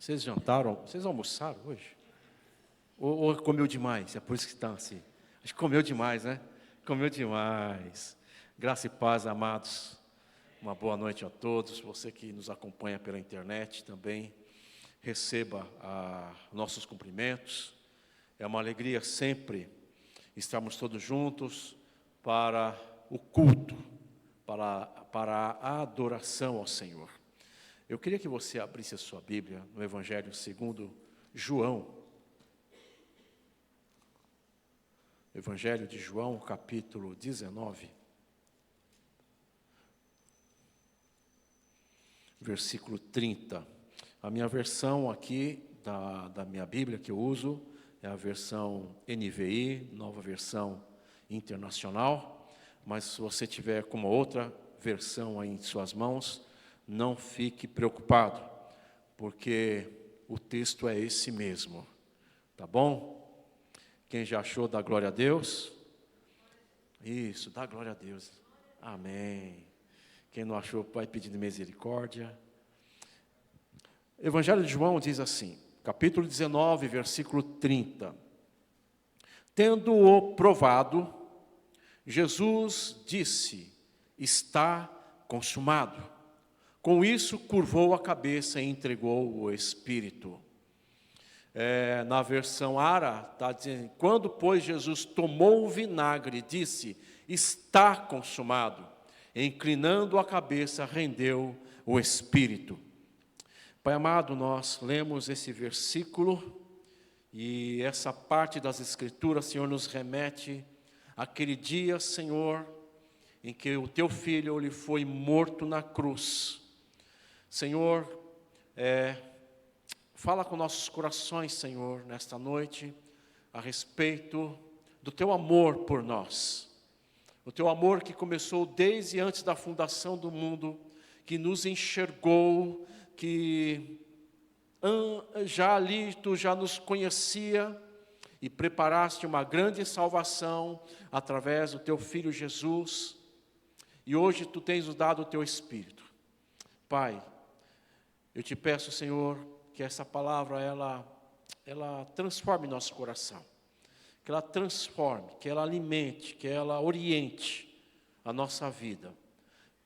Vocês jantaram? Vocês almoçaram hoje? Ou comeu demais? É por isso que está assim. Acho que comeu demais, né? Comeu demais. Graça e paz, amados. Uma boa noite a todos. Você que nos acompanha pela internet também, receba nossos cumprimentos. É uma alegria sempre estarmos todos juntos para o culto, para a adoração ao Senhor. Eu queria que você abrisse a sua Bíblia no Evangelho segundo João. Evangelho de João, capítulo 19. Versículo 30. A minha versão aqui, da minha Bíblia que eu uso, é a versão NVI, Nova Versão Internacional. Mas se você tiver como outra versão aí em suas mãos, não fique preocupado, porque o texto é esse mesmo, tá bom? Quem já achou, dá glória a Deus. Isso, dá glória a Deus. Amém. Quem não achou, vai pedindo misericórdia. Evangelho de João diz assim, capítulo 19, versículo 30. Tendo-o provado, Jesus disse, está consumado. Com isso, curvou a cabeça e entregou o Espírito. Na versão Ara, está dizendo, quando, pois, Jesus tomou o vinagre, disse, está consumado. Inclinando a cabeça, rendeu o Espírito. Pai amado, nós lemos esse versículo, e essa parte das Escrituras, Senhor, nos remete àquele dia, Senhor, em que o Teu Filho ele foi morto na cruz. Senhor, fala com nossos corações, Senhor, nesta noite, a respeito do Teu amor por nós. O Teu amor que começou desde antes da fundação do mundo, que nos enxergou, que já ali Tu já nos conhecia e preparaste uma grande salvação através do Teu Filho Jesus. E hoje Tu tens nos dado o Teu Espírito. Pai, eu Te peço, Senhor, que essa palavra, ela transforme nosso coração. Que ela transforme, que ela alimente, que ela oriente a nossa vida.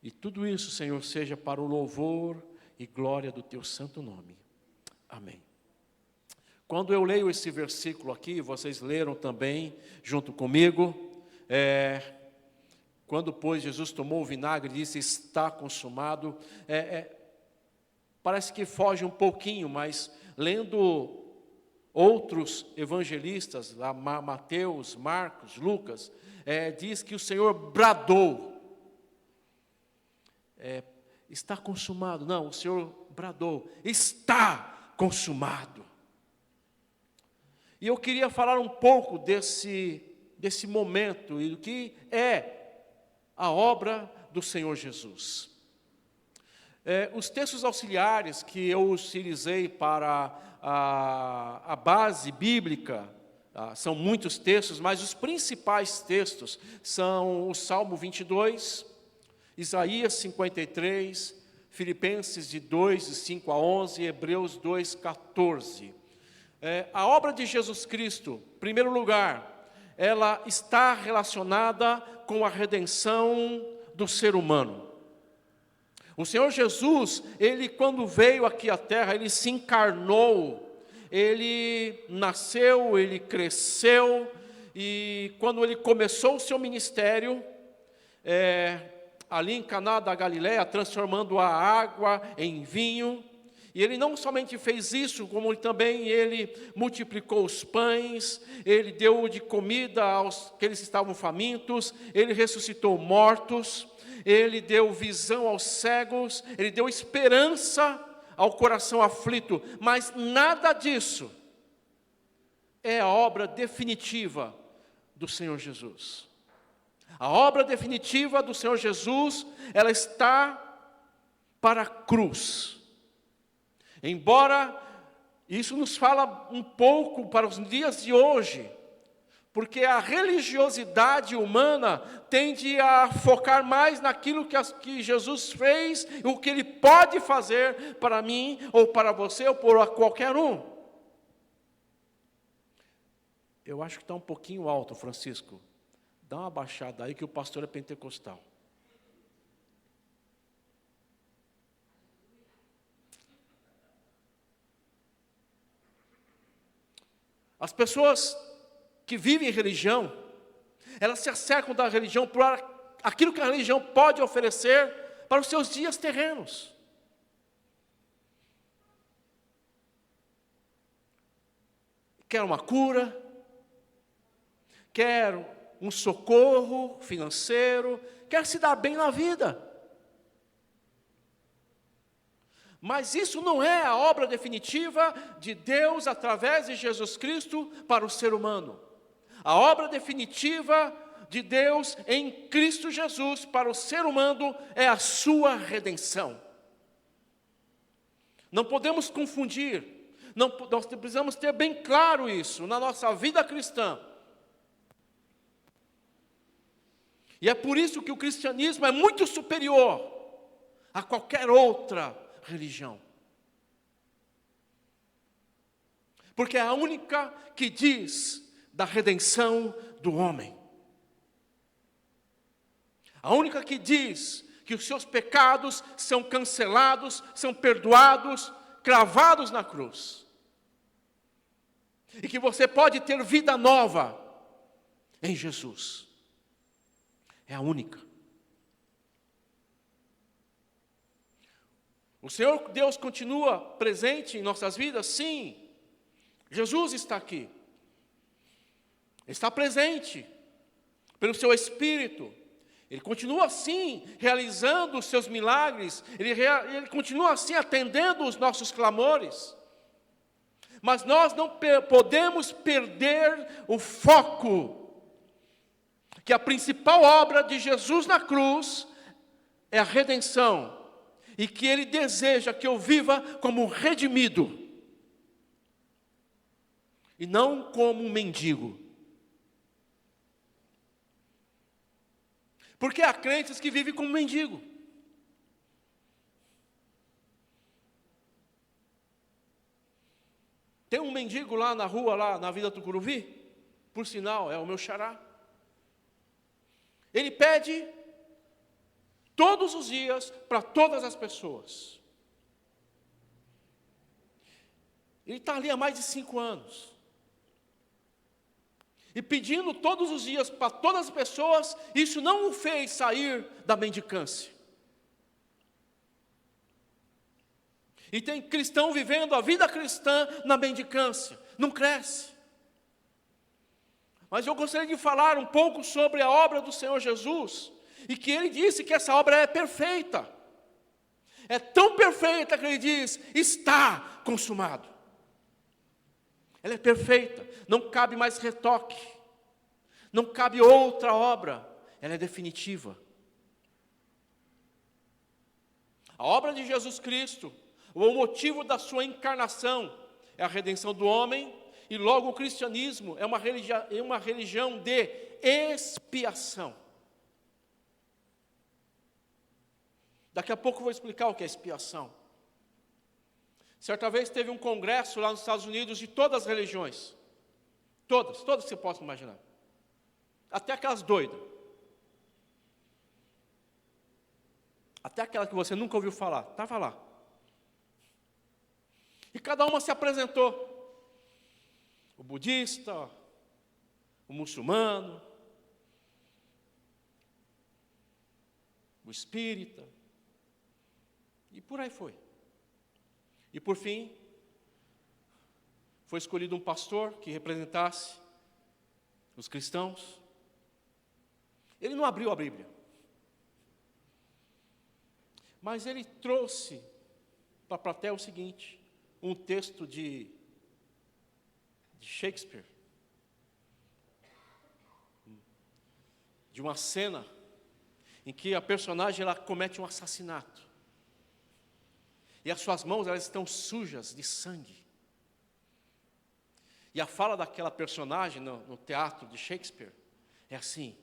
E tudo isso, Senhor, seja para o louvor e glória do Teu santo nome. Amém. Quando eu leio esse versículo aqui, vocês leram também, junto comigo, quando, pois, Jesus tomou o vinagre e disse, está consumado, parece que foge um pouquinho, mas lendo outros evangelistas, Mateus, Marcos, Lucas, diz que o Senhor bradou. Está consumado. Não, o Senhor bradou. Está consumado. E eu queria falar um pouco desse momento e do que é a obra do Senhor Jesus. Os textos auxiliares que eu utilizei para a base bíblica, são muitos textos, mas os principais textos são o Salmo 22, Isaías 53, Filipenses de 2, de 5 a 11, Hebreus 2, 14. A obra de Jesus Cristo, em primeiro lugar, ela está relacionada com a redenção do ser humano. O Senhor Jesus, Ele quando veio aqui à terra, Ele se encarnou, Ele nasceu, Ele cresceu, e quando Ele começou o seu ministério, ali em Caná da Galileia, transformando a água em vinho, e Ele não somente fez isso, como também Ele multiplicou os pães, Ele deu de comida aos que eles estavam famintos, Ele ressuscitou mortos, Ele deu visão aos cegos, Ele deu esperança ao coração aflito, mas nada disso é a obra definitiva do Senhor Jesus. A obra definitiva do Senhor Jesus, ela está para a cruz. Embora isso nos fala um pouco para os dias de hoje, Porque a religiosidade humana tende a focar mais naquilo que Jesus fez, o que Ele pode fazer para mim, ou para você, ou por qualquer um. Eu acho que está um pouquinho alto, Francisco. Dá uma baixada aí que o pastor é pentecostal. As pessoas que vivem em religião, elas se acercam da religião por aquilo que a religião pode oferecer para os seus dias terrenos. Quer uma cura, quer um socorro financeiro, quer se dar bem na vida. Mas isso não é a obra definitiva de Deus através de Jesus Cristo para o ser humano. A obra definitiva de Deus em Cristo Jesus para o ser humano é a sua redenção. Não podemos confundir, nós precisamos ter bem claro isso na nossa vida cristã. E é por isso que o cristianismo é muito superior a qualquer outra religião. Porque é a única que diz da redenção do homem. A única que diz que os seus pecados são cancelados, são perdoados, cravados na cruz. E que você pode ter vida nova em Jesus. É a única. O Senhor Deus continua presente em nossas vidas? Sim. Jesus está aqui. Está presente pelo seu Espírito. Ele continua assim, realizando os seus milagres. Ele continua assim, atendendo os nossos clamores. Mas nós não podemos perder o foco. Que a principal obra de Jesus na cruz é a redenção. E que Ele deseja que eu viva como redimido. E não como um mendigo. Porque há crentes que vivem como mendigo. Tem um mendigo lá na rua, lá na Vila Tucuruvi, por sinal, é o meu xará. Ele pede todos os dias para todas as pessoas. Ele está ali há mais de 5 anos. E pedindo todos os dias para todas as pessoas, isso não o fez sair da mendicância. E tem cristão vivendo a vida cristã na mendicância, não cresce. Mas eu gostaria de falar um pouco sobre a obra do Senhor Jesus, e que Ele disse que essa obra é perfeita. É tão perfeita que Ele diz, está consumado. Ela é perfeita, não cabe mais retoque, não cabe outra obra, ela é definitiva. A obra de Jesus Cristo, o motivo da sua encarnação, é a redenção do homem, e logo o cristianismo é uma religião de expiação. Daqui a pouco eu vou explicar o que é expiação. Certa vez teve um congresso lá nos Estados Unidos de todas as religiões. Todas que você possa imaginar. Até aquelas doidas. Até aquela que você nunca ouviu falar. Estava lá. E cada uma se apresentou. O budista, o muçulmano, o espírita. E por aí foi. E por fim, foi escolhido um pastor que representasse os cristãos. Ele não abriu a Bíblia, mas ele trouxe para a plateia o seguinte, um texto de Shakespeare, de uma cena em que a personagem ela comete um assassinato. E as suas mãos elas estão sujas de sangue. E a fala daquela personagem no teatro de Shakespeare é assim: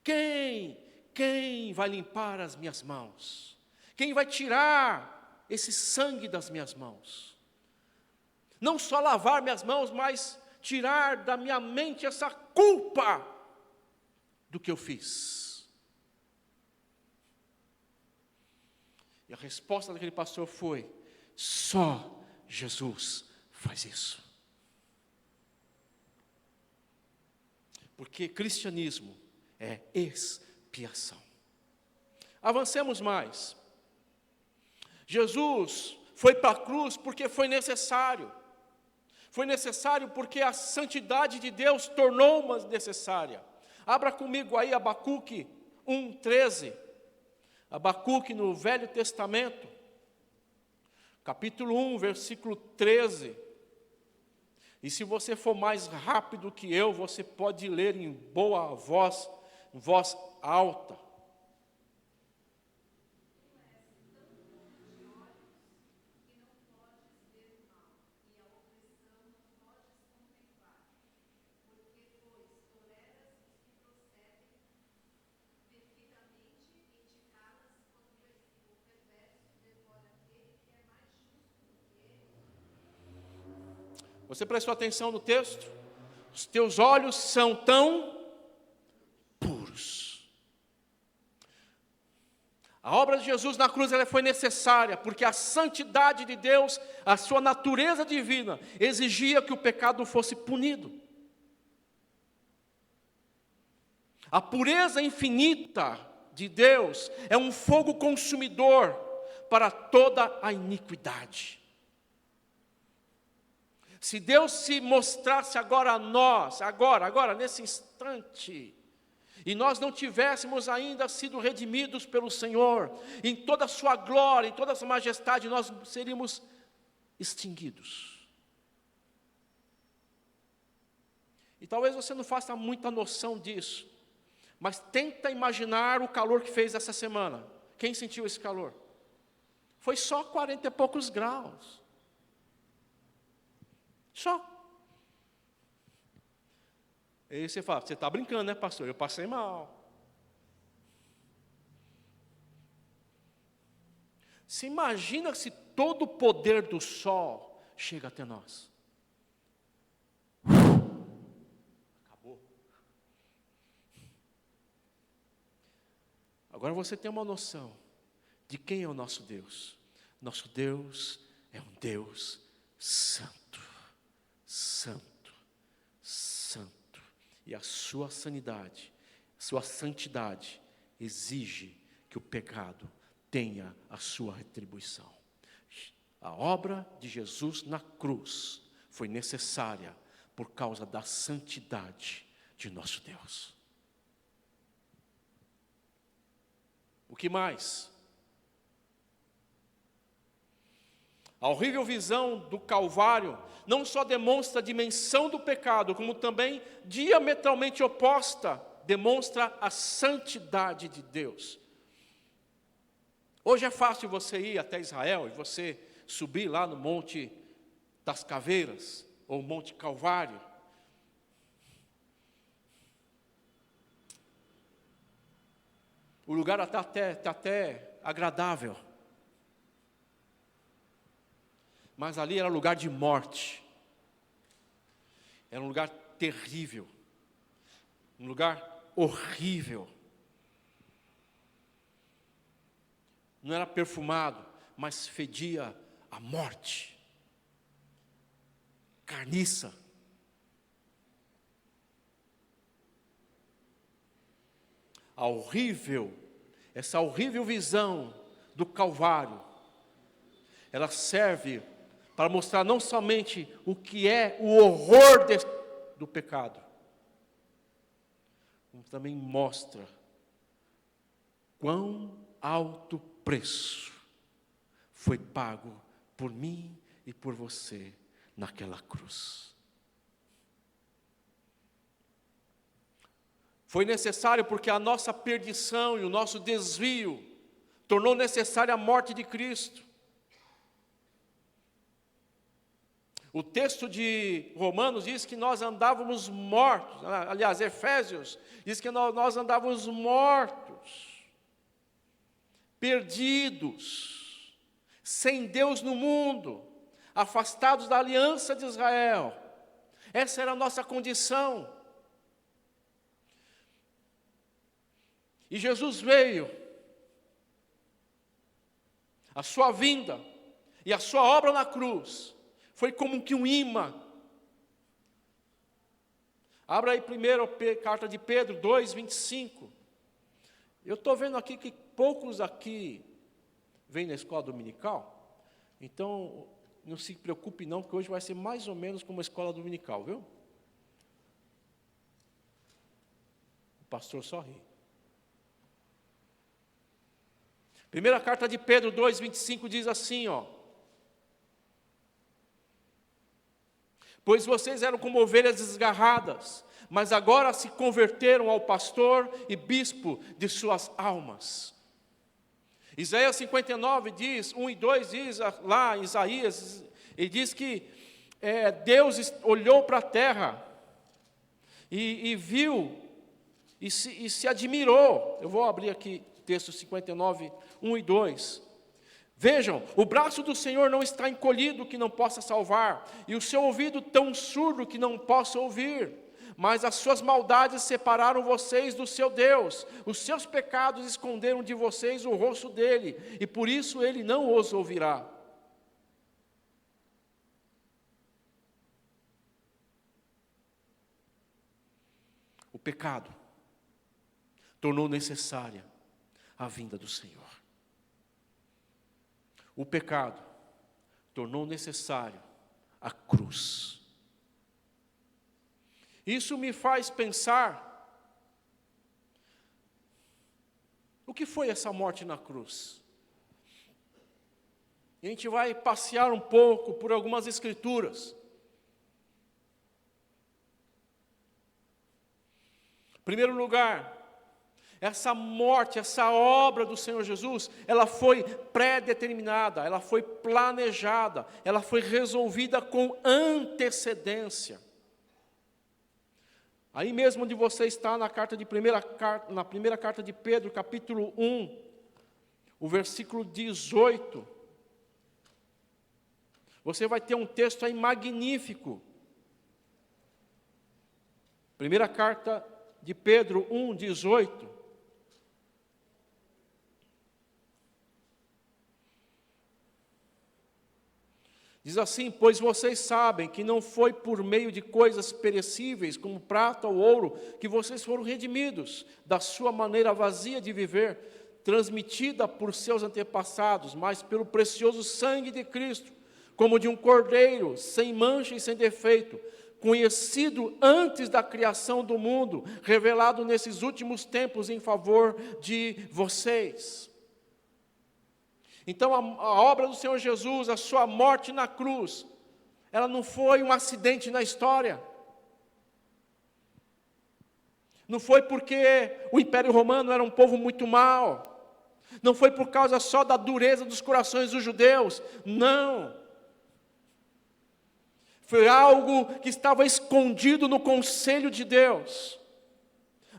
quem vai limpar as minhas mãos? Quem vai tirar esse sangue das minhas mãos? Não só lavar minhas mãos, mas tirar da minha mente essa culpa do que eu fiz. E a resposta daquele pastor foi: só Jesus faz isso. Porque cristianismo é expiação. Avancemos mais. Jesus foi para a cruz porque foi necessário. Foi necessário porque a santidade de Deus tornou-uma necessária. Abra comigo aí Abacuque 1:13. Abacuque no Velho Testamento, capítulo 1, versículo 13. E se você for mais rápido que eu, você pode ler em boa voz, em voz alta. Você prestou atenção no texto? Os teus olhos são tão puros. A obra de Jesus na cruz ela foi necessária, porque a santidade de Deus, a sua natureza divina, exigia que o pecado fosse punido. A pureza infinita de Deus é um fogo consumidor para toda a iniquidade. Se Deus se mostrasse agora a nós, agora, nesse instante, e nós não tivéssemos ainda sido redimidos pelo Senhor, em toda a sua glória, em toda a sua majestade, nós seríamos extinguidos. E talvez você não faça muita noção disso, mas tenta imaginar o calor que fez essa semana. Quem sentiu esse calor? Foi só 40 e poucos graus. Só. E aí você fala: você está brincando, né, pastor? Eu passei mal. Se imagina se todo o poder do sol chega até nós. Acabou. Agora você tem uma noção de quem é o nosso Deus. Nosso Deus é um Deus santo. Santo, santo, e a sua sanidade, sua santidade exige que o pecado tenha a sua retribuição. A obra de Jesus na cruz foi necessária por causa da santidade de nosso Deus. O que mais? A horrível visão do Calvário não só demonstra a dimensão do pecado, como também, diametralmente oposta, demonstra a santidade de Deus. Hoje é fácil você ir até Israel e você subir lá no Monte das Caveiras, ou Monte Calvário. O lugar está até agradável. Mas ali era lugar de morte. Era um lugar terrível. Um lugar horrível. Não era perfumado, mas fedia a morte. Carniça. Essa horrível visão do Calvário, ela serve para mostrar não somente o que é o horror do pecado, como também mostra quão alto preço foi pago por mim e por você naquela cruz. Foi necessário porque a nossa perdição e o nosso desvio tornou necessária a morte de Cristo. O texto de Romanos diz que nós andávamos mortos. Aliás, Efésios diz que nós andávamos mortos, perdidos, sem Deus no mundo, afastados da aliança de Israel. Essa era a nossa condição. E Jesus veio, a sua vinda e a sua obra na cruz foi como que um imã. Abra aí primeiro a carta de Pedro 2:25. Eu estou vendo aqui que poucos aqui vêm na escola dominical, então não se preocupe não, que hoje vai ser mais ou menos como uma escola dominical, viu? O pastor só ri. Primeira carta de Pedro 2:25 diz assim, ó: pois vocês eram como ovelhas desgarradas, mas agora se converteram ao pastor e bispo de suas almas. Isaías 59 diz, 1 e 2 diz lá em Isaías, ele diz que Deus olhou para a terra e viu e se admirou. Eu vou abrir aqui texto 59, 1 e 2. Vejam, o braço do Senhor não está encolhido que não possa salvar, e o seu ouvido tão surdo que não possa ouvir. Mas as suas maldades separaram vocês do seu Deus, os seus pecados esconderam de vocês o rosto dele, e por isso ele não os ouvirá. O pecado tornou necessária a vinda do Senhor. O pecado tornou necessário a cruz. Isso me faz pensar, o que foi essa morte na cruz? A gente vai passear um pouco por algumas escrituras. Em primeiro lugar, essa morte, essa obra do Senhor Jesus, ela foi pré-determinada, ela foi planejada, ela foi resolvida com antecedência. Aí mesmo onde você está na primeira carta de Pedro, capítulo 1, o versículo 18, você vai ter um texto aí magnífico. Primeira carta de Pedro 1, 18. Diz assim, pois vocês sabem que não foi por meio de coisas perecíveis, como prata ou ouro, que vocês foram redimidos da sua maneira vazia de viver, transmitida por seus antepassados, mas pelo precioso sangue de Cristo, como de um cordeiro, sem mancha e sem defeito, conhecido antes da criação do mundo, revelado nesses últimos tempos em favor de vocês. Então a obra do Senhor Jesus, a sua morte na cruz, ela não foi um acidente na história. Não foi porque o Império Romano era um povo muito mau. Não foi por causa só da dureza dos corações dos judeus. Não. Foi algo que estava escondido no conselho de Deus,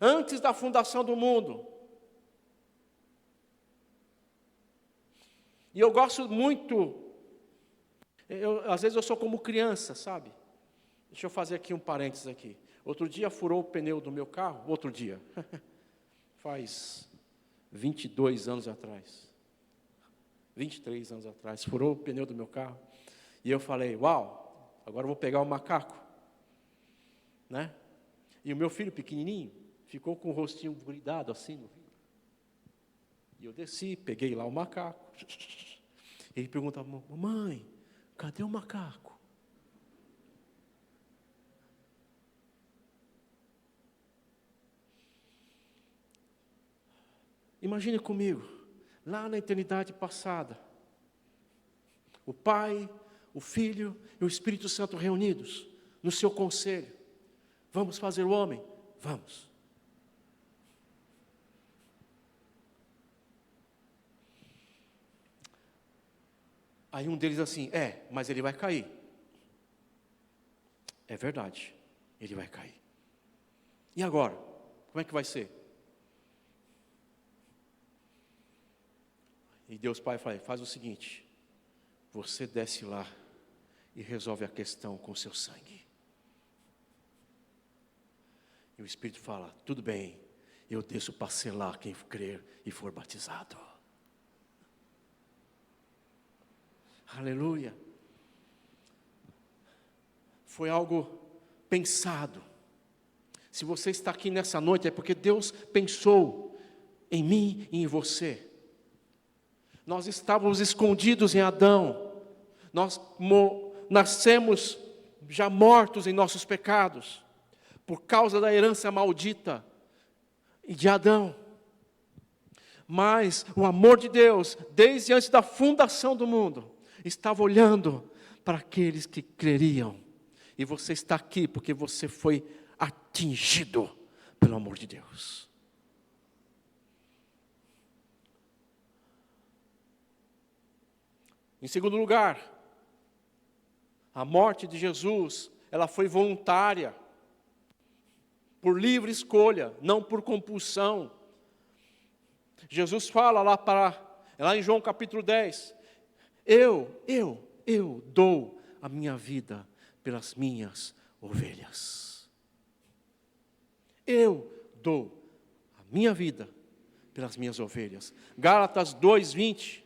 antes da fundação do mundo. E eu gosto muito, às vezes eu sou como criança, sabe? Deixa eu fazer aqui um parênteses aqui. Outro dia furou o pneu do meu carro, faz 22 anos atrás, 23 anos atrás, furou o pneu do meu carro, e eu falei, uau, agora eu vou pegar o macaco, né? E o meu filho pequenininho ficou com o rostinho grudado assim no vidro. E eu desci, peguei lá o macaco. Ele pergunta, mamãe, cadê o macaco? Imagine comigo, lá na eternidade passada, o Pai, o Filho e o Espírito Santo reunidos no seu conselho. Vamos fazer o homem? Vamos. Aí um deles assim, mas ele vai cair. é verdade, ele vai cair. E agora? Como é que vai ser? E Deus Pai faz o seguinte: você desce lá e resolve a questão com seu sangue. E o Espírito fala: tudo bem, eu desço para selar quem crer e for batizado. Aleluia. Foi algo pensado. Se você está aqui nessa noite, é porque Deus pensou em mim e em você. Nós estávamos escondidos em Adão. Nós nascemos já mortos em nossos pecados, por causa da herança maldita de Adão. Mas o amor de Deus, desde antes da fundação do mundo, estava olhando para aqueles que creriam. E você está aqui porque você foi atingido pelo amor de Deus. Em segundo lugar, a morte de Jesus, ela foi voluntária, por livre escolha, não por compulsão. Jesus fala lá em João capítulo 10, eu dou a minha vida pelas minhas ovelhas. Eu dou a minha vida pelas minhas ovelhas. Gálatas 2:20.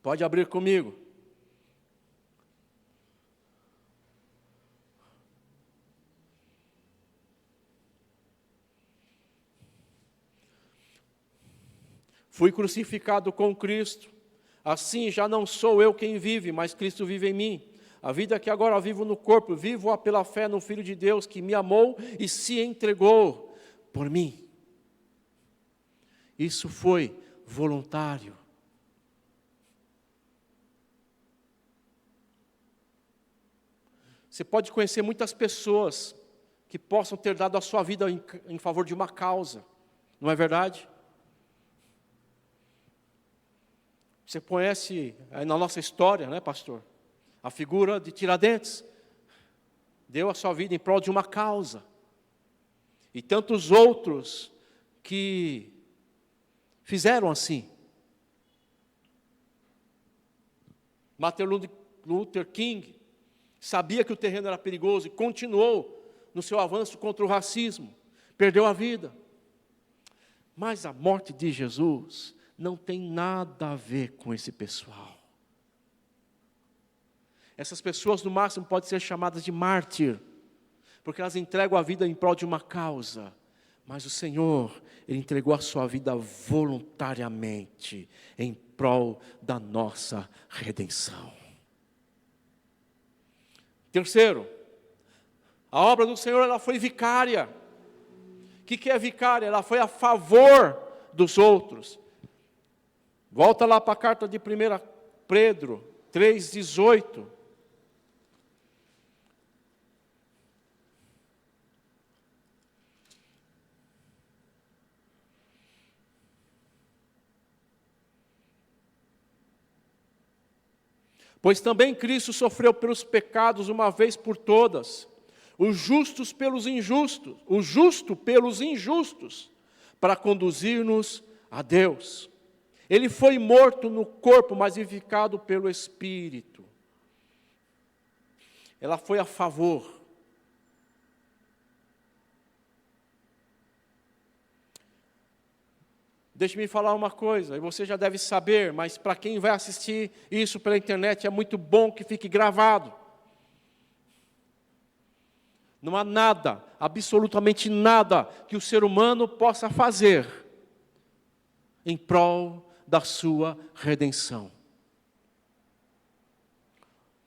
Pode abrir comigo. Fui crucificado com Cristo. Assim já não sou eu quem vive, mas Cristo vive em mim. A vida que agora vivo no corpo, vivo-a pela fé no Filho de Deus, que me amou e se entregou por mim. Isso foi voluntário. Você pode conhecer muitas pessoas que possam ter dado a sua vida em favor de uma causa, não é verdade? Você conhece na nossa história, né, pastor? A figura de Tiradentes. Deu a sua vida em prol de uma causa. E tantos outros que fizeram assim. Martin Luther King sabia que o terreno era perigoso e continuou no seu avanço contra o racismo. Perdeu a vida. Mas a morte de Jesus não tem nada a ver com esse pessoal. Essas pessoas, no máximo, podem ser chamadas de mártir, porque elas entregam a vida em prol de uma causa. Mas o Senhor, Ele entregou a sua vida voluntariamente, em prol da nossa redenção. Terceiro, a obra do Senhor, ela foi vicária. O que é vicária? Ela foi a favor dos outros. Volta lá para a carta de 1 Pedro 3,18. Pois também Cristo sofreu pelos pecados uma vez por todas, o justo pelos injustos, para conduzir-nos a Deus. Ele foi morto no corpo, mas vivificado pelo Espírito. Ela foi a favor. Deixe-me falar uma coisa, e você já deve saber, mas para quem vai assistir isso pela internet, é muito bom que fique gravado. Não há nada, absolutamente nada, que o ser humano possa fazer em prol da sua redenção.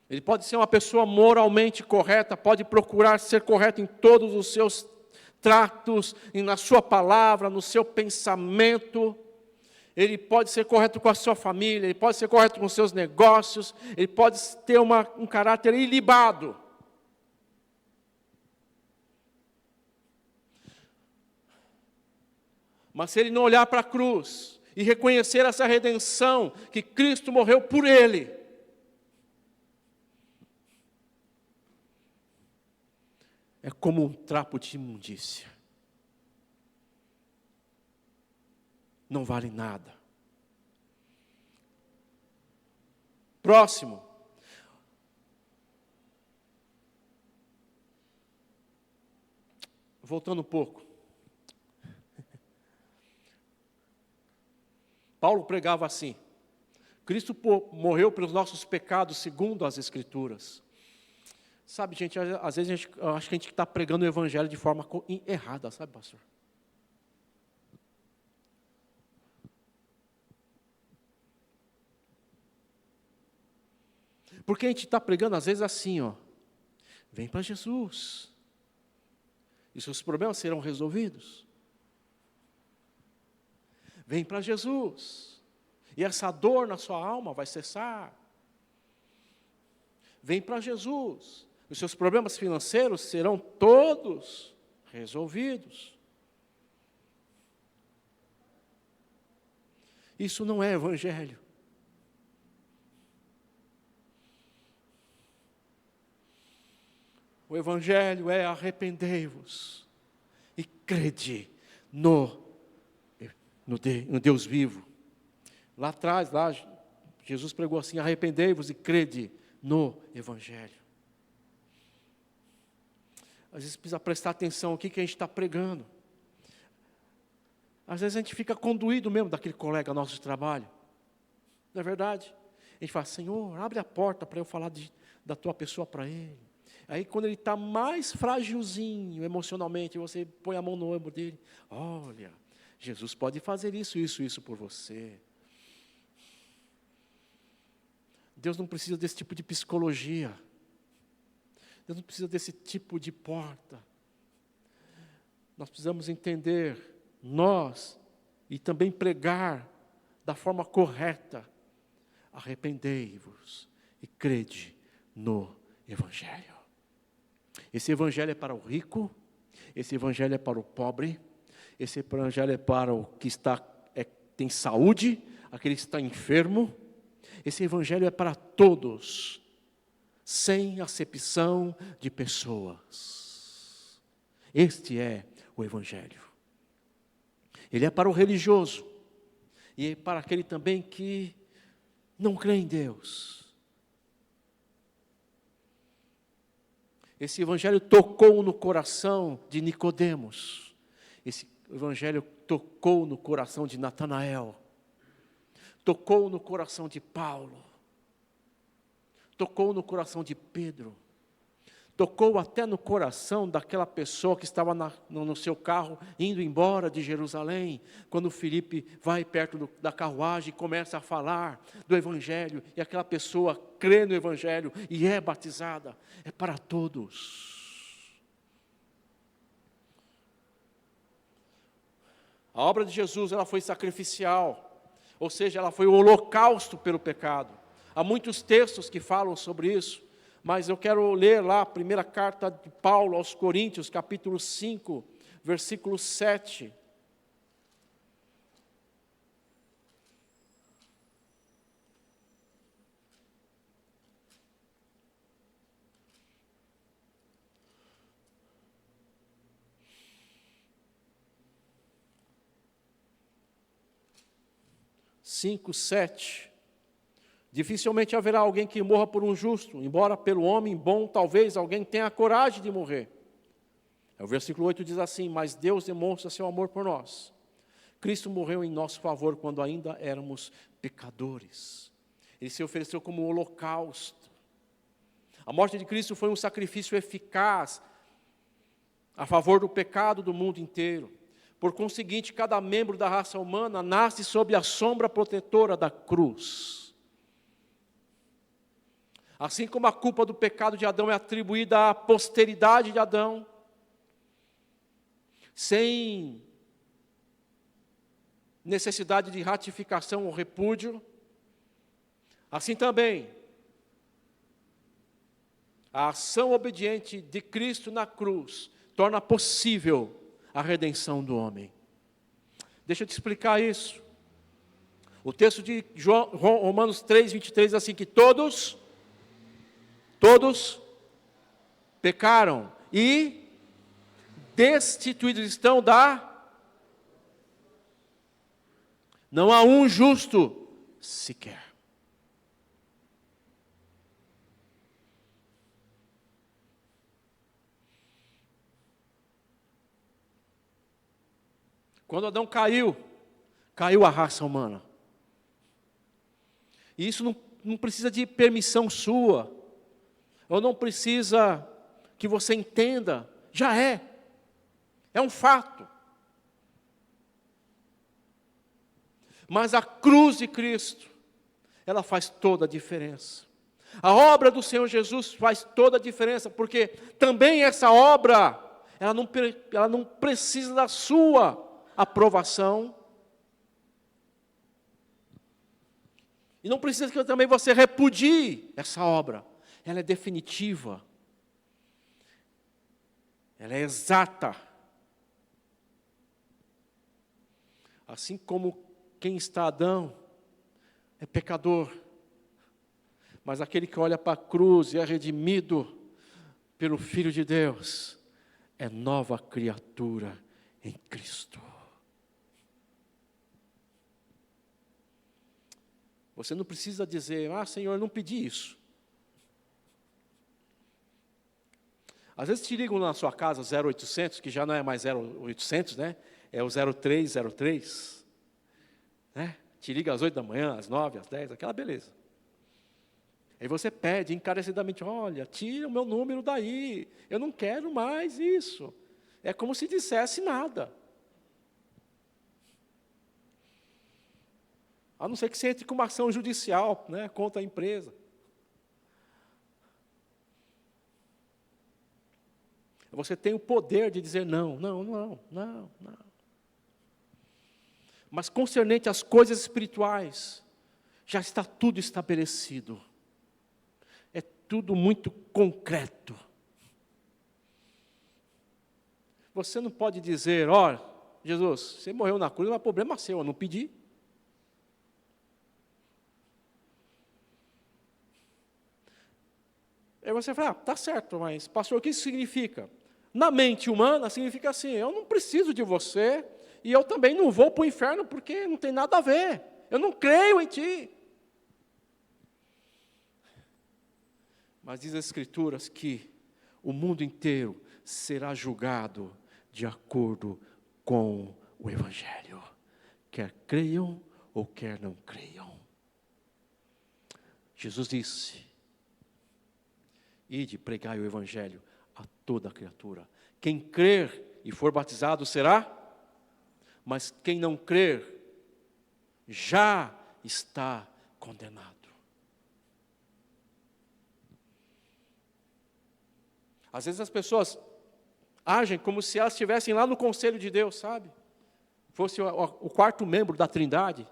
Ele pode ser uma pessoa moralmente correta, pode procurar ser correto em todos os seus tratos, na sua palavra, no seu pensamento. Ele pode ser correto com a sua família, ele pode ser correto com os seus negócios, ele pode ter um caráter ilibado. Mas se ele não olhar para a cruz e reconhecer essa redenção, que Cristo morreu por ele, é como um trapo de imundícia. Não vale nada. Próximo. Voltando um pouco. Paulo pregava assim: Cristo morreu pelos nossos pecados segundo as Escrituras. Sabe, gente, às vezes eu acho que a gente está pregando o Evangelho de forma errada, sabe, pastor? Porque a gente está pregando às vezes assim, ó: vem para Jesus, e seus problemas serão resolvidos. Vem para Jesus, e essa dor na sua alma vai cessar. Vem para Jesus, os seus problemas financeiros serão todos resolvidos. Isso não é Evangelho. O Evangelho é: arrependei-vos e crede no Deus vivo. Lá atrás, Jesus pregou assim: arrependei-vos e crede no Evangelho. Às vezes precisa prestar atenção no que a gente está pregando. Às vezes a gente fica conduído mesmo daquele colega nosso de trabalho. Não é verdade? A gente fala: Senhor, abre a porta para eu falar da tua pessoa para ele. Aí quando ele está mais frágilzinho emocionalmente, você põe a mão no ombro dele: olha, Jesus pode fazer isso por você. Deus não precisa desse tipo de psicologia. Deus não precisa desse tipo de porta. Nós precisamos entender, e também pregar da forma correta: arrependei-vos e crede no Evangelho. Esse Evangelho é para o rico, esse Evangelho é para o pobre, esse Evangelho é para o que tem saúde, aquele que está enfermo. Esse Evangelho é para todos, sem acepção de pessoas. Este é o Evangelho. Ele é para o religioso, e é para aquele também que não crê em Deus. Esse Evangelho tocou no coração de Nicodemos. Esse Evangelho tocou no coração de Natanael. Tocou no coração de Paulo. Tocou no coração de Pedro. Tocou até no coração daquela pessoa que estava no seu carro, indo embora de Jerusalém, quando Filipe vai perto da carruagem e começa a falar do Evangelho, e aquela pessoa crê no Evangelho e é batizada. É para todos. A obra de Jesus, ela foi sacrificial, ou seja, ela foi o holocausto pelo pecado. Há muitos textos que falam sobre isso, mas eu quero ler lá a primeira carta de Paulo aos Coríntios, capítulo 5, versículo 7. Cinco, 7. Dificilmente haverá alguém que morra por um justo, embora pelo homem bom talvez alguém tenha a coragem de morrer. O versículo 8 diz assim: mas Deus demonstra seu amor por nós. Cristo morreu em nosso favor quando ainda éramos pecadores. Ele se ofereceu como um holocausto. A morte de Cristo foi um sacrifício eficaz a favor do pecado do mundo inteiro. Por conseguinte, cada membro da raça humana nasce sob a sombra protetora da cruz. Assim como a culpa do pecado de Adão é atribuída à posteridade de Adão, sem necessidade de ratificação ou repúdio, assim também, a ação obediente de Cristo na cruz torna possível a redenção do homem. Deixa eu te explicar isso. O texto de Romanos 3, 23 diz assim: que todos pecaram e destituídos estão Não há um justo sequer. Quando Adão caiu a raça humana. E isso não precisa de permissão sua, ou não precisa que você entenda, já é um fato. Mas a cruz de Cristo, ela faz toda a diferença. A obra do Senhor Jesus faz toda a diferença, porque também essa obra, ela não precisa da sua aprovação. E não precisa que também você repudie essa obra. Ela é definitiva. Ela é exata. Assim como quem está Adão é pecador. Mas aquele que olha para a cruz e é redimido pelo Filho de Deus, é nova criatura em Cristo. Você não precisa dizer, Senhor, eu não pedi isso. Às vezes te ligam na sua casa 0800, que já não é mais 0800, né? É o 0303. Né? Te liga às 8 da manhã, às 9, às 10, aquela beleza. Aí você pede encarecidamente, olha, tira o meu número daí, eu não quero mais isso. É como se dissesse nada. A não ser que você entre com uma ação judicial, né, contra a empresa. Você tem o poder de dizer não. Mas concernente às coisas espirituais, já está tudo estabelecido. É tudo muito concreto. Você não pode dizer, olha, Jesus, você morreu na cruz, não é problema seu, eu não pedi. Aí você fala, tá certo, mas pastor, o que isso significa? Na mente humana significa assim, eu não preciso de você, e eu também não vou para o inferno, porque não tem nada a ver, eu não creio em ti. Mas diz as Escrituras que o mundo inteiro será julgado de acordo com o Evangelho, quer creiam ou quer não creiam. Jesus disse, ide pregai o Evangelho a toda criatura. Quem crer e for batizado será, mas quem não crer já está condenado. Às vezes as pessoas agem como se elas estivessem lá no conselho de Deus, sabe? Fosse o quarto membro da Trindade.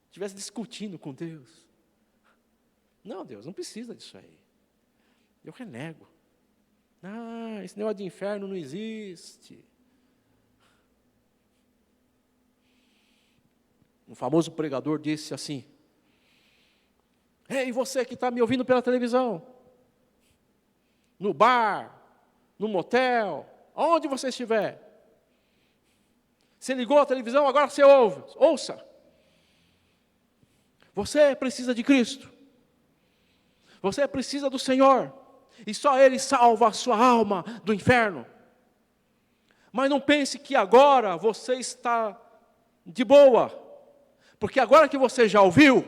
Estivesse discutindo com Deus. Não, Deus, não precisa disso aí. Eu renego. Esse negócio de inferno não existe. Um famoso pregador disse assim, ei, você que está me ouvindo pela televisão, no bar, no motel, onde você estiver, você ligou a televisão, agora você ouça. Você precisa de Cristo. Você precisa do Senhor, e só Ele salva a sua alma do inferno. Mas não pense que agora você está de boa, porque agora que você já ouviu,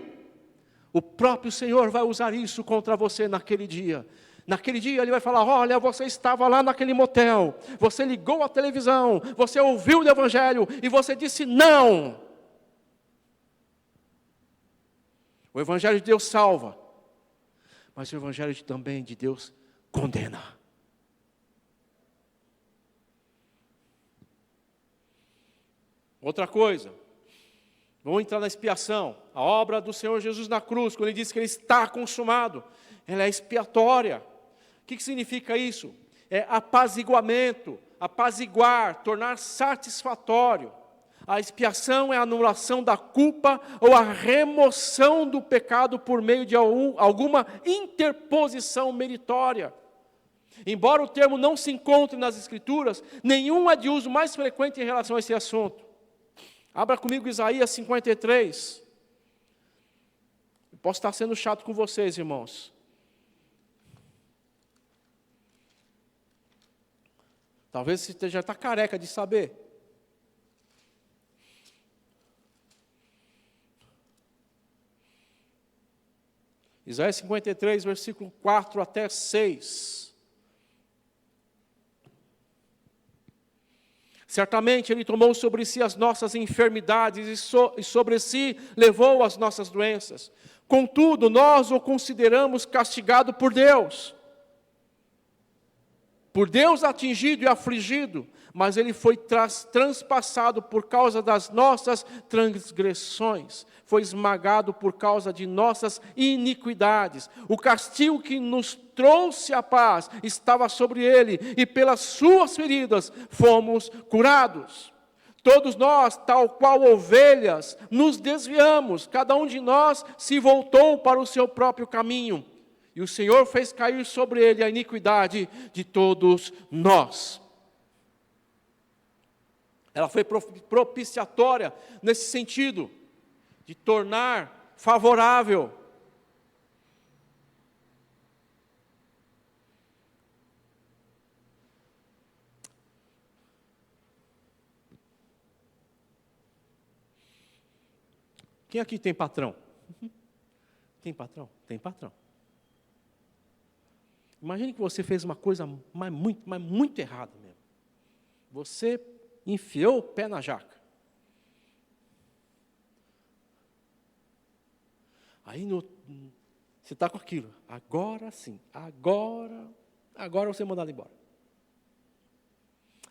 o próprio Senhor vai usar isso contra você naquele dia. Naquele dia Ele vai falar, olha, você estava lá naquele motel, você ligou a televisão, você ouviu o Evangelho, e você disse não. O Evangelho de Deus salva. Mas o Evangelho também de Deus condena. Outra coisa, vamos entrar na expiação. A obra do Senhor Jesus na cruz, quando Ele diz que Ele está consumado, ela é expiatória. O que significa isso? É apaziguamento, apaziguar, tornar satisfatório. A expiação é a anulação da culpa ou a remoção do pecado por meio de alguma interposição meritória. Embora o termo não se encontre nas Escrituras, nenhum é de uso mais frequente em relação a esse assunto. Abra comigo Isaías 53. Eu posso estar sendo chato com vocês, irmãos. Talvez você já está careca de saber. Isaías 53, versículo 4 até 6. Certamente Ele tomou sobre si as nossas enfermidades e sobre si levou as nossas doenças. Contudo, nós o consideramos castigado por Deus atingido e afligido, mas Ele foi transpassado por causa das nossas transgressões, foi esmagado por causa de nossas iniquidades. O castigo que nos trouxe a paz estava sobre Ele, e pelas suas feridas fomos curados. Todos nós, tal qual ovelhas, nos desviamos, cada um de nós se voltou para o seu próprio caminho, e o Senhor fez cair sobre Ele a iniquidade de todos nós. Ela foi propiciatória nesse sentido, de tornar favorável. Quem aqui tem patrão? Tem patrão? Tem patrão. Imagine que você fez uma coisa mas muito errada mesmo. Você enfiou o pé na jaca. Aí você está com aquilo. Agora sim. Agora você é mandado embora.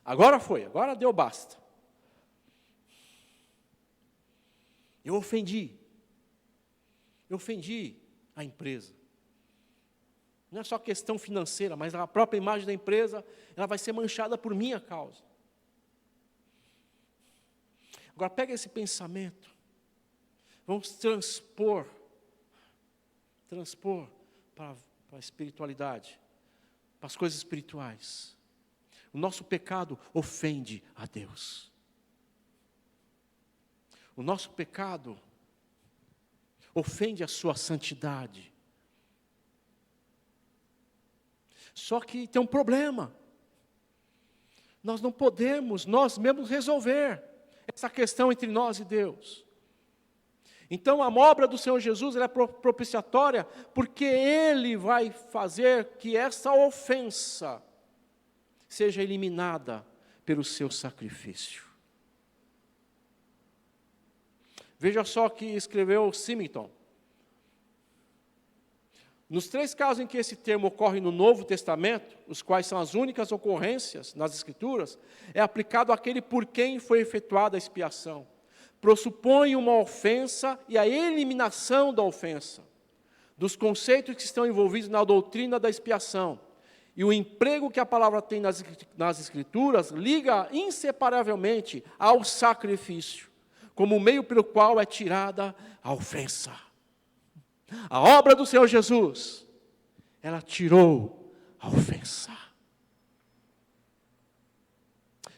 Agora foi. Agora deu basta. Eu ofendi a empresa. Não é só questão financeira, mas a própria imagem da empresa, ela vai ser manchada por minha causa. Agora pega esse pensamento, vamos transpor para a espiritualidade, para as coisas espirituais. O nosso pecado ofende a Deus. O nosso pecado ofende a sua santidade. Só que tem um problema. Nós não podemos, nós mesmos, resolver essa questão entre nós e Deus. Então, a obra do Senhor Jesus ela é propiciatória, porque Ele vai fazer que essa ofensa seja eliminada pelo seu sacrifício. Veja só o que escreveu Symington. Nos 3 casos em que esse termo ocorre no Novo Testamento, os quais são as únicas ocorrências nas Escrituras, é aplicado àquele por quem foi efetuada a expiação. Pressupõe uma ofensa e a eliminação da ofensa, dos conceitos que estão envolvidos na doutrina da expiação. E o emprego que a palavra tem nas Escrituras liga inseparavelmente ao sacrifício, como meio pelo qual é tirada a ofensa. A obra do Senhor Jesus, ela tirou a ofensa.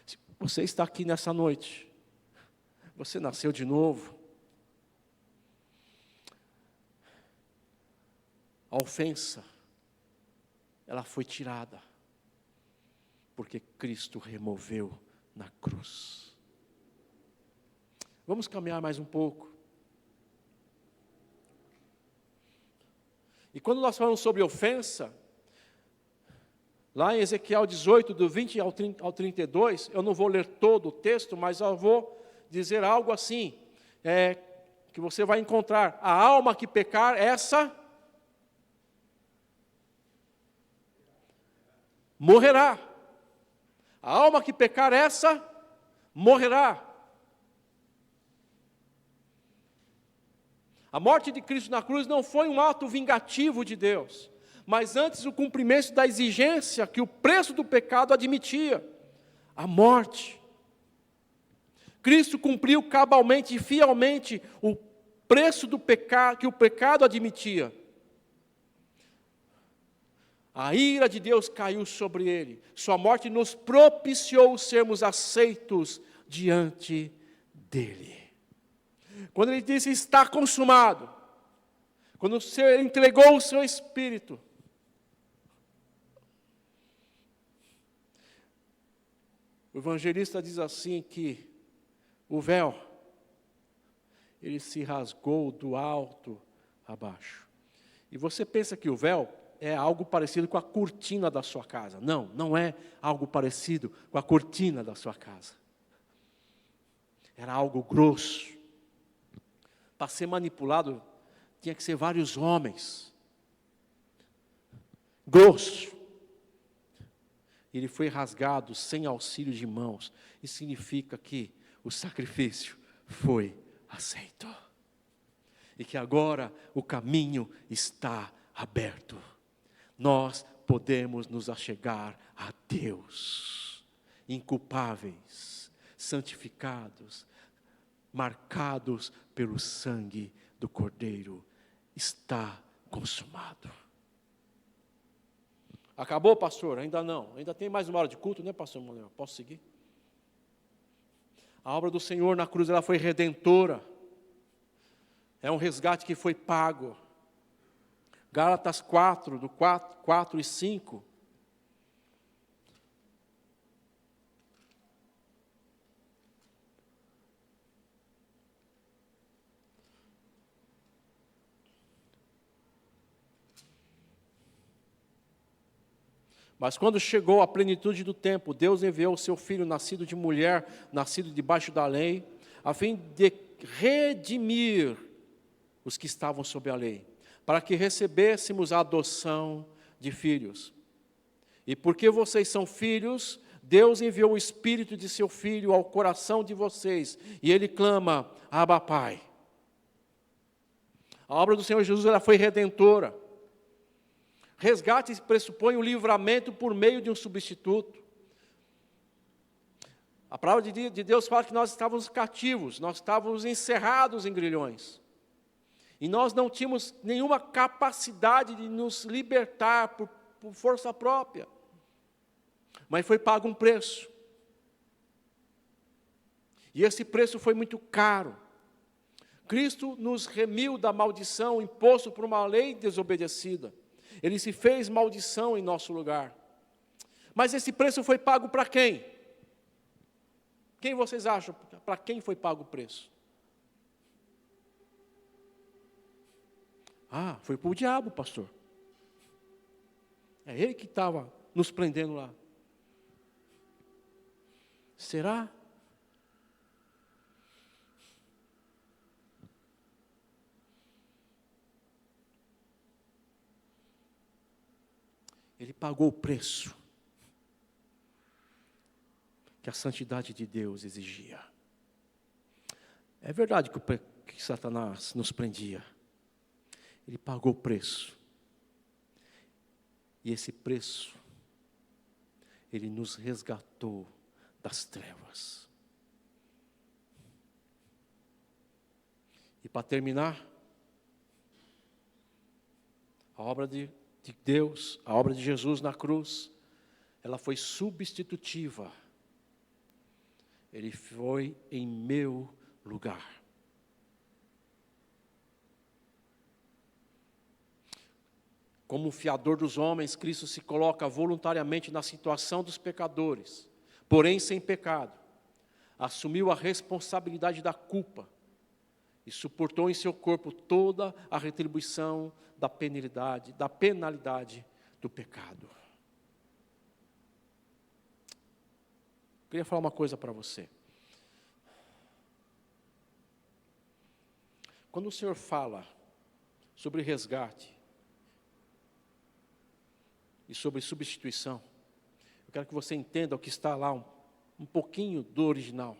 Se você está aqui nessa noite, você nasceu de novo, a ofensa, ela foi tirada, porque Cristo removeu na cruz. Vamos caminhar mais um pouco. E quando nós falamos sobre ofensa, lá em Ezequiel 18, do 20 ao 32, eu não vou ler todo o texto, mas eu vou dizer algo assim, que você vai encontrar: a alma que pecar, essa morrerá. A alma que pecar, essa morrerá. A morte de Cristo na cruz não foi um ato vingativo de Deus, mas antes o cumprimento da exigência que o preço do pecado admitia, a morte. Cristo cumpriu cabalmente e fielmente o preço do pecado que o pecado admitia. A ira de Deus caiu sobre ele. Sua morte nos propiciou sermos aceitos diante dele. Quando ele disse, está consumado, quando o Senhor entregou o seu Espírito, o evangelista diz assim que o véu, ele se rasgou do alto a baixo. E você pensa que o véu é algo parecido com a cortina da sua casa. Não, não é algo parecido com a cortina da sua casa. Era algo grosso. Para ser manipulado, tinha que ser vários homens. Grosso. Ele foi rasgado sem auxílio de mãos. Isso significa que o sacrifício foi aceito. E que agora o caminho está aberto. Nós podemos nos achegar a Deus, inculpáveis, santificados, marcados pelo sangue do Cordeiro. Está consumado. Acabou, pastor? Ainda não. Ainda tem mais uma hora de culto, né, pastor Manuel? Posso seguir? A obra do Senhor na cruz, ela foi redentora. É um resgate que foi pago. Gálatas 4, do 4 e 5. Mas quando chegou a plenitude do tempo, Deus enviou o seu Filho, nascido de mulher, nascido debaixo da lei, a fim de redimir os que estavam sob a lei, para que recebêssemos a adoção de filhos. E porque vocês são filhos, Deus enviou o Espírito de seu Filho ao coração de vocês, e Ele clama, Abba, Pai. A obra do Senhor Jesus, ela foi redentora. Resgate pressupõe o livramento por meio de um substituto. A palavra de Deus fala que nós estávamos cativos, nós estávamos encerrados em grilhões. E nós não tínhamos nenhuma capacidade de nos libertar por força própria. Mas foi pago um preço. E esse preço foi muito caro. Cristo nos remiu da maldição imposta por uma lei desobedecida. Ele se fez maldição em nosso lugar. Mas esse preço foi pago para quem? Quem vocês acham? Para quem foi pago o preço? Ah, foi para o diabo, pastor. É ele que estava nos prendendo lá. Será? Ele pagou o preço que a santidade de Deus exigia. É verdade que Satanás nos prendia. Ele pagou o preço. E esse preço, Ele nos resgatou das trevas. E para terminar, a obra de Deus, a obra de Jesus na cruz, ela foi substitutiva. Ele foi em meu lugar. Como o fiador dos homens, Cristo se coloca voluntariamente na situação dos pecadores, porém sem pecado. Assumiu a responsabilidade da culpa e suportou em seu corpo toda a retribuição da penalidade do pecado. Queria falar uma coisa para você. Quando o Senhor fala sobre resgate e sobre substituição, eu quero que você entenda o que está lá, um pouquinho do original.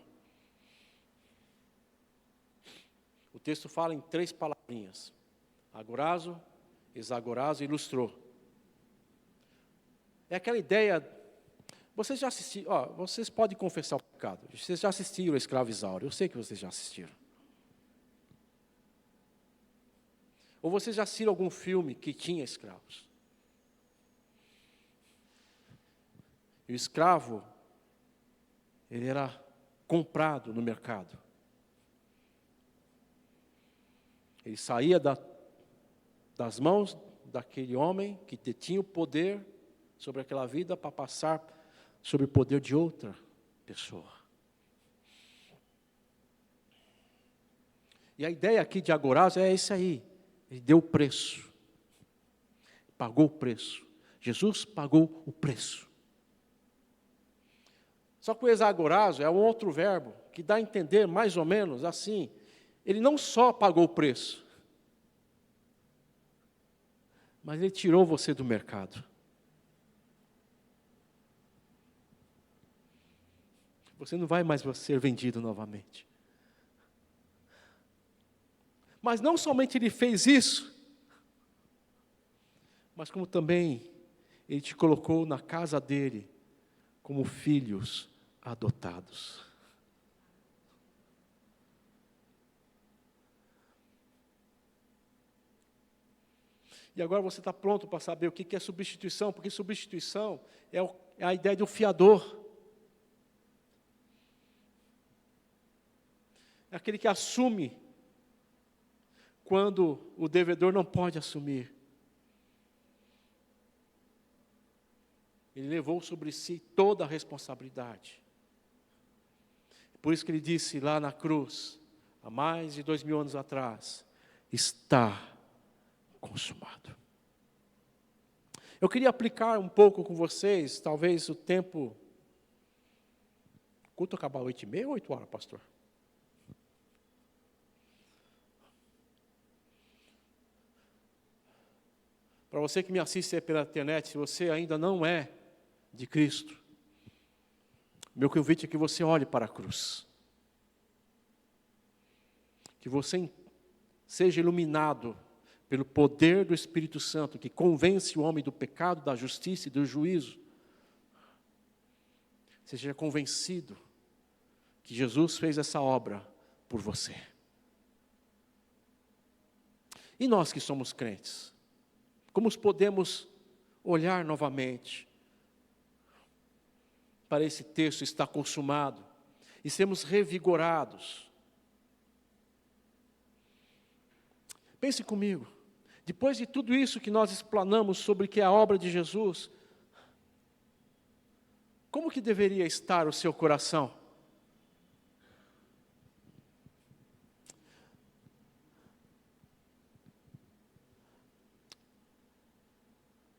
O texto fala em 3 palavrinhas: agorazo, exagorazo e ilustrou. É aquela ideia. Vocês já assistiram, vocês podem confessar o pecado. Vocês já assistiram a Escravo Isauro, eu sei que vocês já assistiram. Ou vocês já assistiram algum filme que tinha escravos? E o escravo, ele era comprado no mercado. Ele saía das mãos daquele homem que detinha o poder sobre aquela vida para passar sobre o poder de outra pessoa. E a ideia aqui de agorazo é isso aí. Ele deu o preço. Pagou o preço. Jesus pagou o preço. Só que o exagorazo é um outro verbo que dá a entender mais ou menos assim. Ele não só pagou o preço, mas ele tirou você do mercado. Você não vai mais ser vendido novamente. Mas não somente ele fez isso, mas como também ele te colocou na casa dele como filhos adotados. E agora você está pronto para saber o que é substituição, porque substituição é a ideia de um fiador. É aquele que assume quando o devedor não pode assumir. Ele levou sobre si toda a responsabilidade. Por isso que ele disse lá na cruz, há mais de 2000 anos atrás, está consumado. Eu queria aplicar um pouco com vocês, talvez o tempo... O culto acabar às 8h30 ou 8 horas, pastor? Para você que me assiste pela internet, se você ainda não é de Cristo, meu convite é que você olhe para a cruz. Que você seja iluminado pelo poder do Espírito Santo, que convence o homem do pecado, da justiça e do juízo. Seja convencido que Jesus fez essa obra por você. E nós que somos crentes, como podemos olhar novamente para esse texto está consumado e sermos revigorados? Pense comigo, depois de tudo isso que nós explanamos sobre que é a obra de Jesus, como que deveria estar o seu coração?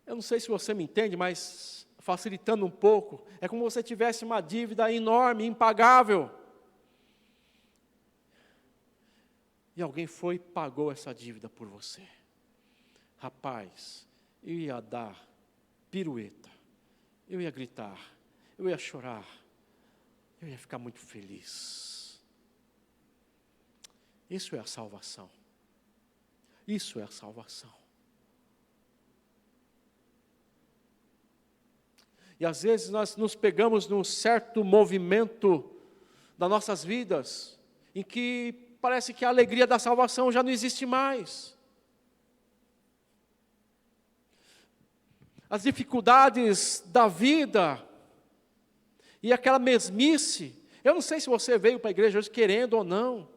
Eu não sei se você me entende, mas facilitando um pouco, é como se você tivesse uma dívida enorme, impagável. E alguém foi e pagou essa dívida por você. Rapaz, eu ia dar pirueta, eu ia gritar, eu ia chorar, eu ia ficar muito feliz. Isso é a salvação. Isso é a salvação. E às vezes nós nos pegamos num certo movimento das nossas vidas, em que parece que a alegria da salvação já não existe mais. As dificuldades da vida e aquela mesmice. Eu não sei se você veio para a igreja hoje querendo ou não,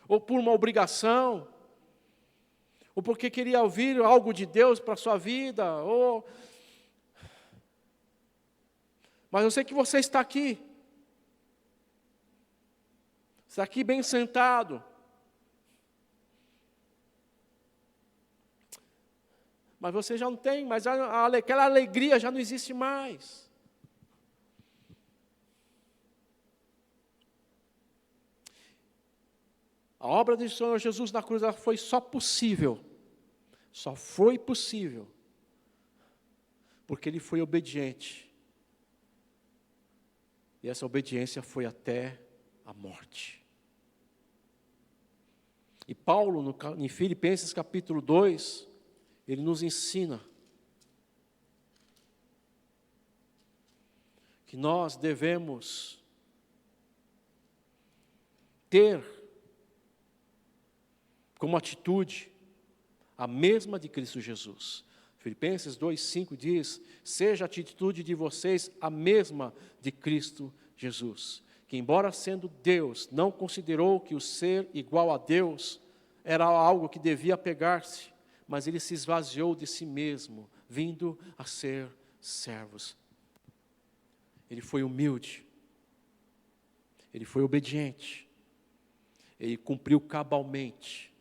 ou por uma obrigação, ou porque queria ouvir algo de Deus para a sua vida, mas eu sei que você está aqui. Está aqui bem sentado. Mas você já não tem, mas aquela alegria já não existe mais. A obra do Senhor Jesus na cruz foi só foi possível, porque Ele foi obediente. E essa obediência foi até a morte. E Paulo, em Filipenses capítulo 2, ele nos ensina que nós devemos ter como atitude a mesma de Cristo Jesus. Filipenses 2,5 diz: seja a atitude de vocês a mesma de Cristo Jesus, que embora sendo Deus, não considerou que o ser igual a Deus era algo que devia pegar-se, mas ele se esvaziou de si mesmo, vindo a ser servos. Ele foi humilde, ele foi obediente, ele cumpriu cabalmente.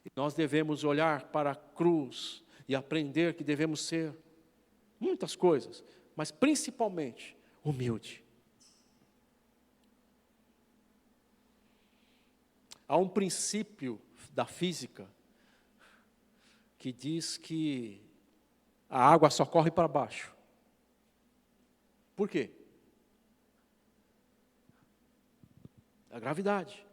E nós devemos olhar para a cruz e aprender que devemos ser muitas coisas, mas principalmente humilde. Há um princípio da física que diz que a água só corre para baixo. Por quê? A gravidade.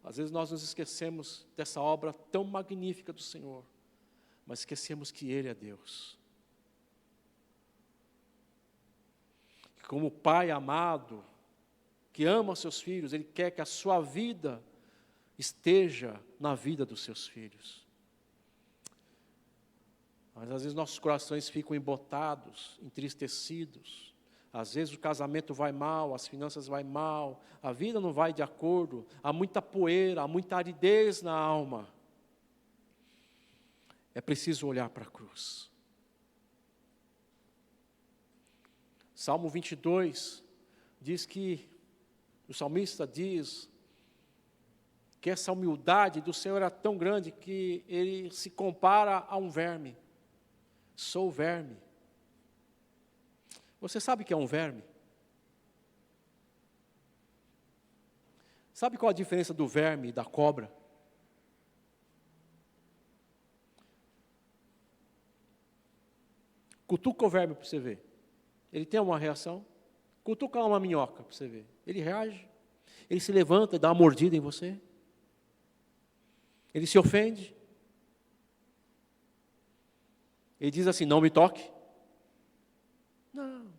Às vezes nós nos esquecemos dessa obra tão magnífica do Senhor, mas esquecemos que Ele é Deus. Como Pai amado, que ama seus filhos, Ele quer que a sua vida esteja na vida dos seus filhos. Mas às vezes nossos corações ficam embotados, entristecidos. Às vezes o casamento vai mal, as finanças vai mal, a vida não vai de acordo, há muita poeira, há muita aridez na alma. É preciso olhar para a cruz. Salmo 22 diz que, o salmista diz que essa humildade do Senhor é tão grande que ele se compara a um verme. Sou verme. Você sabe o que é um verme? Sabe qual a diferença do verme e da cobra? Cutuca o verme para você ver. Ele tem uma reação. Cutuca uma minhoca para você ver. Ele reage. Ele se levanta e dá uma mordida em você. Ele se ofende. Ele diz assim, não me toque. Não.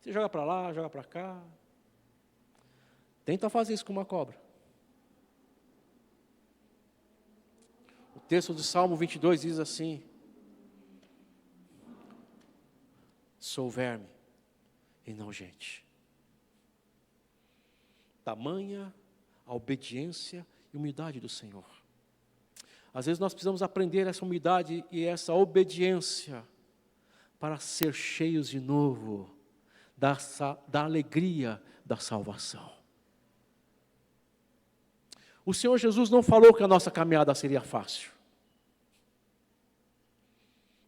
Você joga para lá, joga para cá. Tenta fazer isso com uma cobra. O texto do Salmo 22 diz assim: sou verme e não gente. Tamanha a obediência e humildade do Senhor. Às vezes nós precisamos aprender essa humildade e essa obediência para ser cheios de novo da alegria da salvação. O Senhor Jesus não falou que a nossa caminhada seria fácil.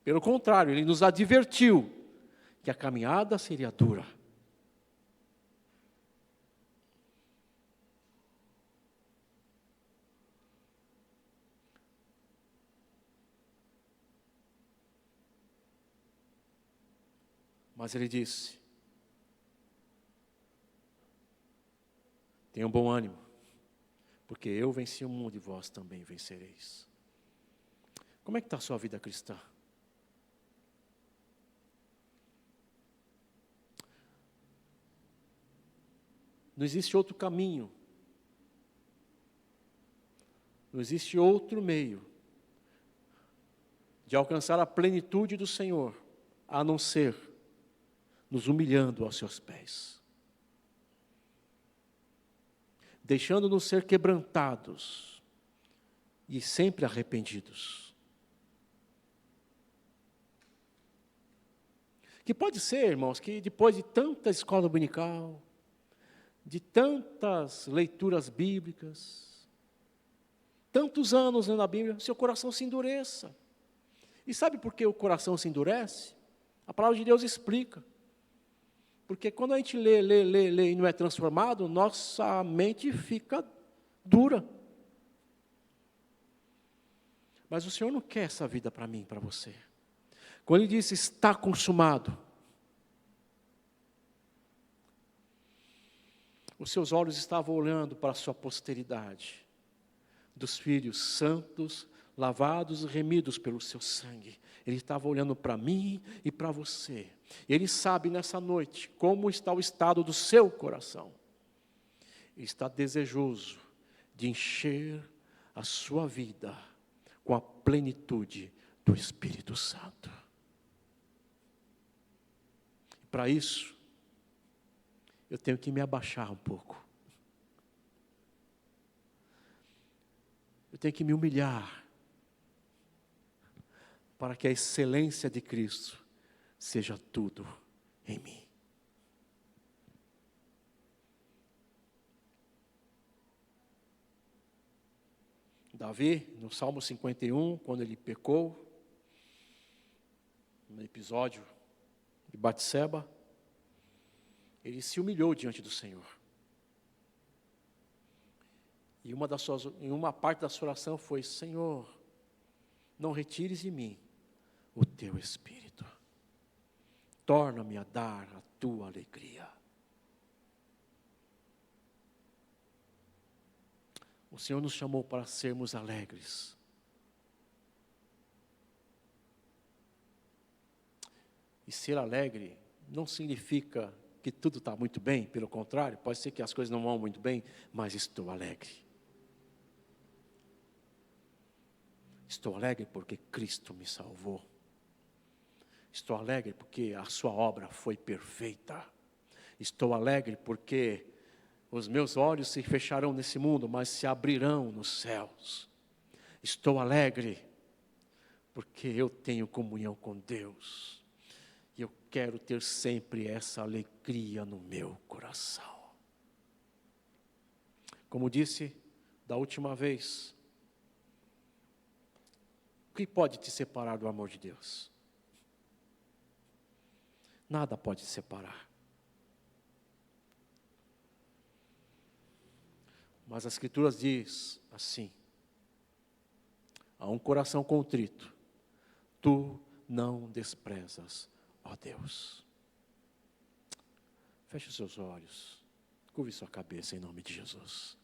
Pelo contrário, Ele nos advertiu que a caminhada seria dura. Mas Ele disse: tenham bom ânimo, porque eu venci o mundo e vós também vencereis. Como é que está a sua vida cristã? Não existe outro caminho, não existe outro meio de alcançar a plenitude do Senhor, a não ser nos humilhando aos seus pés, deixando-nos ser quebrantados e sempre arrependidos. Que pode ser, irmãos, que depois de tanta escola dominical, de tantas leituras bíblicas, tantos anos lendo a Bíblia, seu coração se endureça. E sabe por que o coração se endurece? A palavra de Deus explica. Porque quando a gente lê e não é transformado, nossa mente fica dura. Mas o Senhor não quer essa vida para mim, para você. Quando Ele disse, está consumado, os seus olhos estavam olhando para a sua posteridade, dos filhos santos, lavados e remidos pelo seu sangue. Ele estava olhando para mim e para você. Ele sabe nessa noite como está o estado do seu coração. e está desejoso de encher a sua vida com a plenitude do Espírito Santo. Para isso, eu tenho que me abaixar um pouco. Eu tenho que me humilhar para que a excelência de Cristo seja tudo em mim. Davi, no Salmo 51, quando ele pecou, no episódio de Batseba, ele se humilhou diante do Senhor. E uma parte da sua oração foi: Senhor, não retires de mim o teu Espírito. Torna-me a dar a tua alegria. O Senhor nos chamou para sermos alegres. E ser alegre não significa que tudo está muito bem, pelo contrário, pode ser que as coisas não vão muito bem, mas estou alegre. Estou alegre porque Cristo me salvou. Estou alegre porque a sua obra foi perfeita. Estou alegre porque os meus olhos se fecharão nesse mundo, mas se abrirão nos céus. Estou alegre porque eu tenho comunhão com Deus. E eu quero ter sempre essa alegria no meu coração. Como disse da última vez, o que pode te separar do amor de Deus? Nada pode te separar. Mas as Escrituras diz assim: a um coração contrito, tu não desprezas, ó Deus. Feche os seus olhos, curve sua cabeça em nome de Jesus.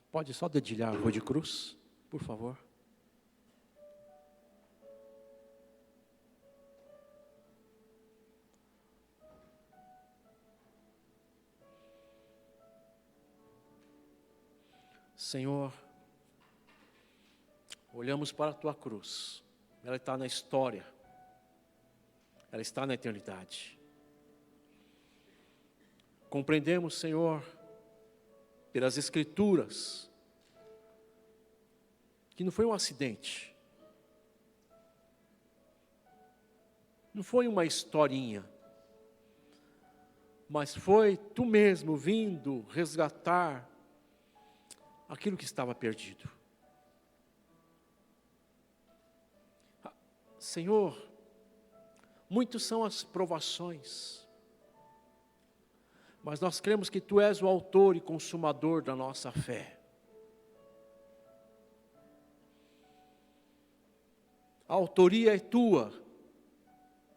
Pode só dedilhar a rua de cruz, por favor. Senhor, olhamos para a tua cruz, ela está na história, ela está na eternidade. Compreendemos, Senhor, pelas Escrituras, que não foi um acidente, não foi uma historinha, mas foi tu mesmo vindo resgatar aquilo que estava perdido. Senhor, muitas são as provações, mas nós cremos que tu és o autor e consumador da nossa fé. A autoria é tua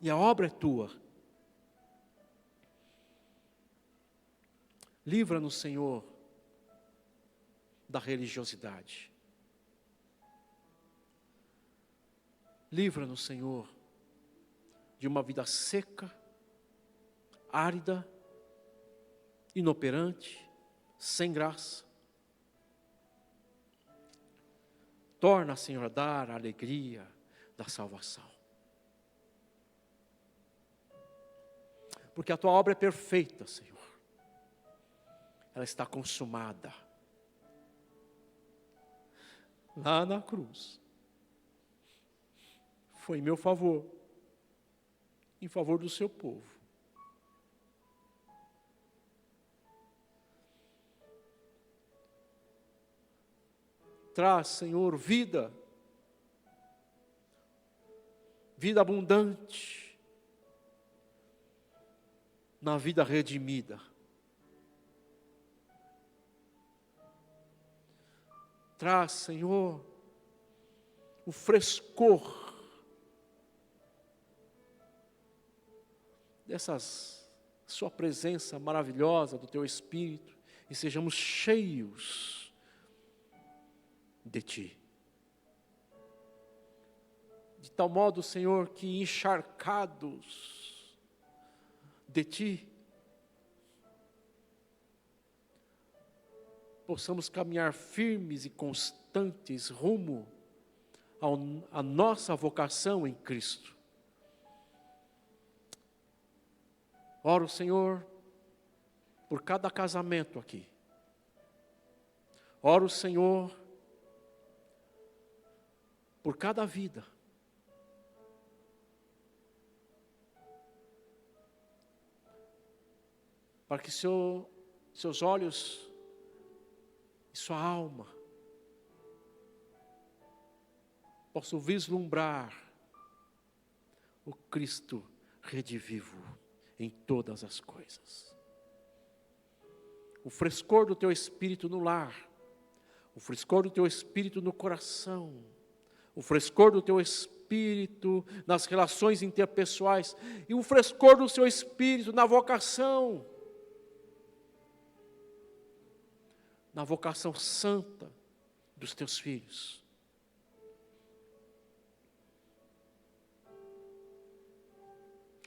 e a obra é tua. Livra-nos, Senhor, da religiosidade. Livra-nos, Senhor, de uma vida seca, árida, inoperante, sem graça. Torna, Senhor, a dar a alegria da salvação. Porque a tua obra é perfeita, Senhor. Ela está consumada. Lá na cruz. Foi em meu favor. Em favor do seu povo. Traz, Senhor, vida abundante, na vida redimida. Traz, Senhor, o frescor dessas sua presença maravilhosa do teu Espírito e sejamos cheios de Ti. De tal modo, Senhor, que encharcados de Ti, possamos caminhar firmes e constantes rumo à nossa vocação em Cristo. Oro, Senhor, por cada casamento aqui. Oro, Senhor, por cada vida. Para que seus olhos e sua alma possam vislumbrar o Cristo redivivo em todas as coisas. O frescor do Teu Espírito no lar, o frescor do Teu Espírito no coração, o frescor do Teu Espírito nas relações interpessoais e o frescor do Seu Espírito na vocação santa dos Teus filhos.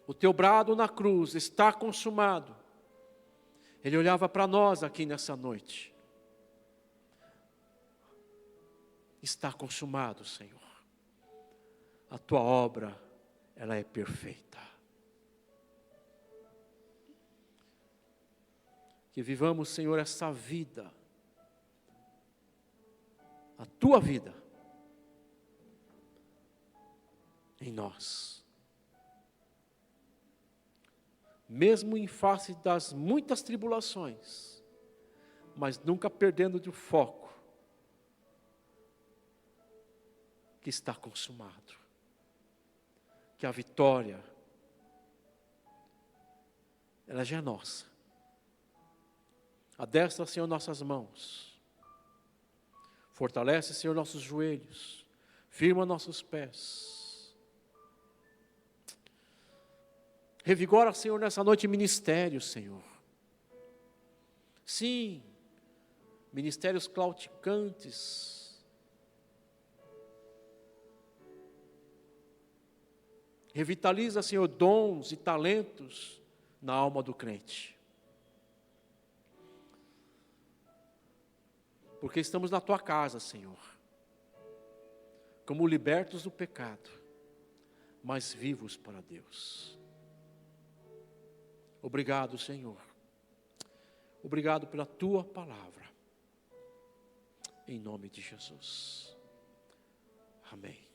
O Teu brado na cruz está consumado. Ele olhava para nós aqui nessa noite. Está consumado, Senhor. A Tua obra, ela é perfeita. Que vivamos, Senhor, essa vida, a Tua vida, em nós. Mesmo em face das muitas tribulações, mas nunca perdendo de foco, que está consumado, que a vitória, ela já é nossa. Adestra, Senhor, nossas mãos, fortalece, Senhor, nossos joelhos, firma nossos pés, revigora, Senhor, nessa noite ministério, Senhor. Sim, ministérios claudicantes. Revitaliza, Senhor, dons e talentos na alma do crente. Porque estamos na Tua casa, Senhor, como libertos do pecado, mas vivos para Deus. Obrigado, Senhor. Obrigado pela Tua palavra. Em nome de Jesus. Amém.